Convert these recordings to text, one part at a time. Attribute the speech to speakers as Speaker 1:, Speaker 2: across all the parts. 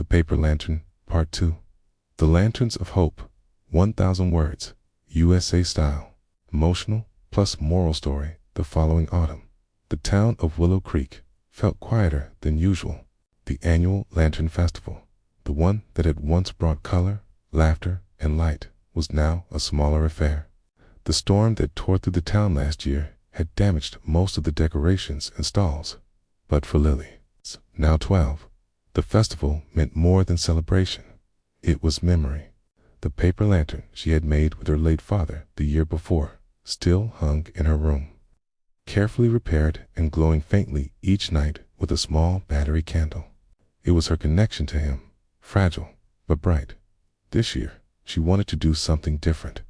Speaker 1: Paper Lantern, Part 2. The Lanterns of Hope, 1,000 words, USA style, emotional plus moral story. The following autumn, the town of Willow Creek felt quieter than usual. The annual Lantern Festival, the one that had once brought color, laughter, and light, was now a smaller affair. The storm that tore through the town last year had damaged most of the decorations and stalls. But for Lily, now 12, the festival meant more than celebration. It was memory. The paper lantern she had made with her late father the year before still hung in her room, carefully repaired and glowing faintly each night with a small battery candle. It was her connection to him, fragile but bright. This year, she wanted to do something different,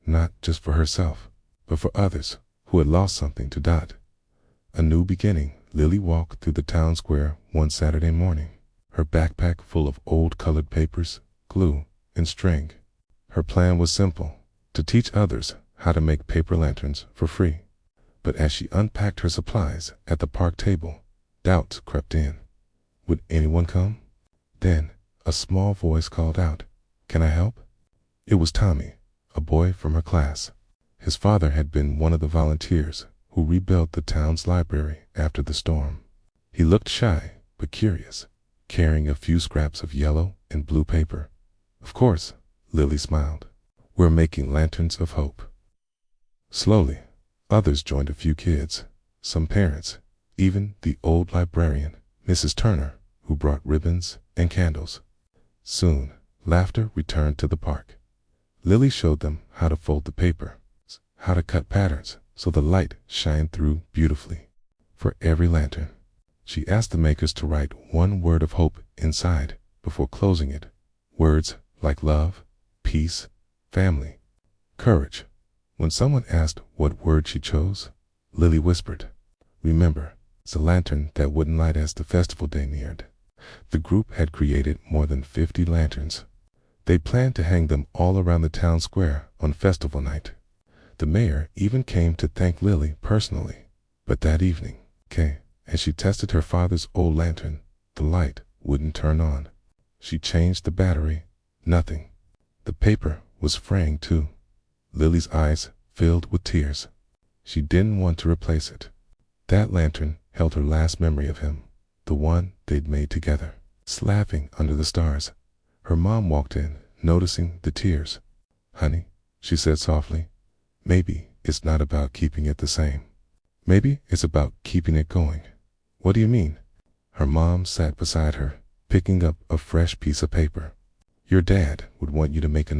Speaker 1: not just for herself, but for others who had lost something to Dot. A new beginning. Lily walked through the town square one Saturday morning, her backpack full of old colored papers, glue, and string. Her plan was simple: to teach others how to make paper lanterns for free. But as she unpacked her supplies at the park table, doubts crept in. Would anyone come? Then a small voice called out, "Can I help?" It was Tommy, a boy from her class. His father had been one of the volunteers who rebuilt the town's library after the storm. He looked shy but curious, carrying a few scraps of yellow and blue paper. "Of course," Lily smiled. "We're making lanterns of hope." Slowly, others joined. A few kids, some parents, even the old librarian, Mrs. Turner, who brought ribbons and candles. Soon, laughter returned to the park. Lily showed them how to fold the paper, how to cut patterns so the light shined through beautifully. For every lantern, she asked the makers to write one word of hope inside before closing it. Words like love, peace, family, courage. When someone asked what word she chose, Lily whispered, "Remember." It's a lantern that wouldn't light as the festival day neared. The group had created more than 50 lanterns. They planned to hang them all around the town square on festival night. The mayor even came to thank Lily personally. But that evening, as she tested her father's old lantern, the light wouldn't turn on. She changed the battery. Nothing. The paper was fraying too. Lily's eyes filled with tears. She didn't want to replace it. That lantern held her last memory of him, the one they'd made together. Laughing under the stars, her mom walked in, noticing the tears. "Honey," she said softly, "maybe it's not about keeping it the same. Maybe it's about keeping it going." "What do you mean?" Her mom sat beside her, picking up a fresh piece of paper. "Your dad would want you to make a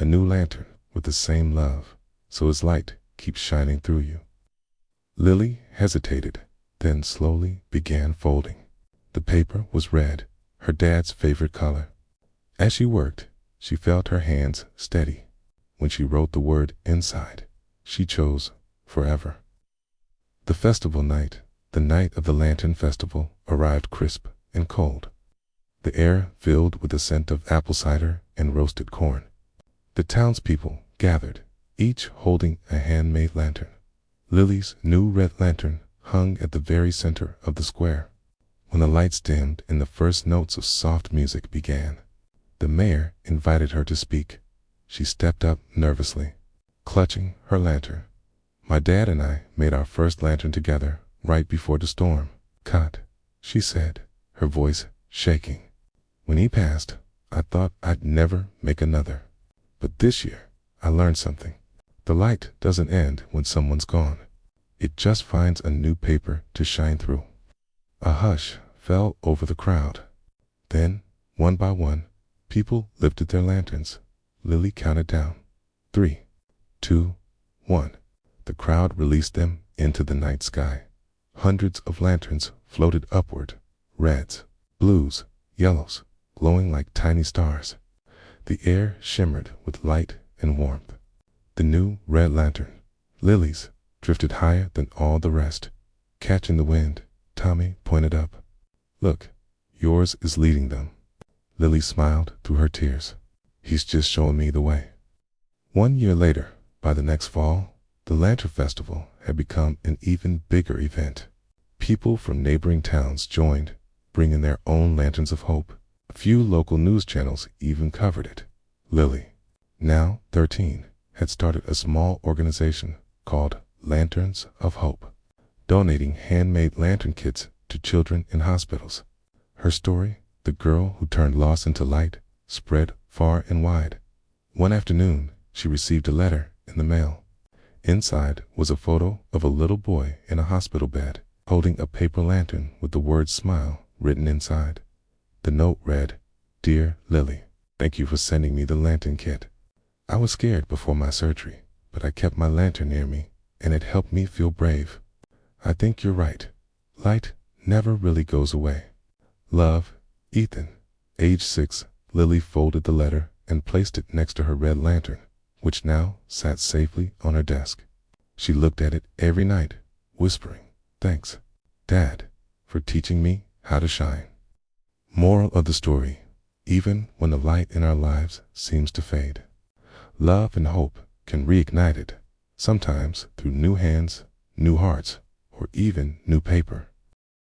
Speaker 1: new lantern with the same love, so his light keeps shining through you." Lily hesitated, then slowly began folding. The paper was red, her dad's favorite color. As she worked, she felt her hands steady. When she wrote the word inside, she chose forever. The festival night, the night of the Lantern Festival, arrived crisp and cold. The air filled with the scent of apple cider and roasted corn. The townspeople gathered, each holding a handmade lantern. Lily's new red lantern hung at the very center of the square. When the lights dimmed and the first notes of soft music began, the mayor invited her to speak. She stepped up nervously, clutching her lantern. "My dad and I made our first lantern together right before the storm. Cut," she said, her voice shaking. "When he passed, I thought I'd never make another. But this year, I learned something. The light doesn't end when someone's gone. It just finds a new paper to shine through." A hush fell over the crowd. Then, one by one, people lifted their lanterns. Lily counted down. 3, 2, 1. The crowd released them into the night sky. Hundreds of lanterns floated upward, reds, blues, yellows, glowing like tiny stars. The air shimmered with light and warmth. The new red lantern, Lily's, drifted higher than all the rest. Catching the wind, Tommy pointed up. "Look, yours is leading them." Lily smiled through her tears. "He's just showing me the way." 1 year later, by the next fall, the Lantern Festival had become an even bigger event. People from neighboring towns joined, bringing their own lanterns of hope. A few local news channels even covered it. Lily, now 13, had started a small organization called Lanterns of Hope, donating handmade lantern kits to children in hospitals. Her story, the girl who turned loss into light, spread far and wide. One afternoon, she received a letter in the mail. Inside was a photo of a little boy in a hospital bed, holding a paper lantern with the word "smile" written inside. The note read, "Dear Lily, thank you for sending me the lantern kit. I was scared before my surgery, but I kept my lantern near me, and it helped me feel brave. I think you're right. Light never really goes away. Love, Ethan." Age 6, Lily folded the letter and placed it next to her red lantern, which now sat safely on her desk. She looked at it every night, whispering, "Thanks, Dad, for teaching me how to shine." Moral of the story: even when the light in our lives seems to fade, love and hope can reignite it, sometimes through new hands, new hearts, or even new paper.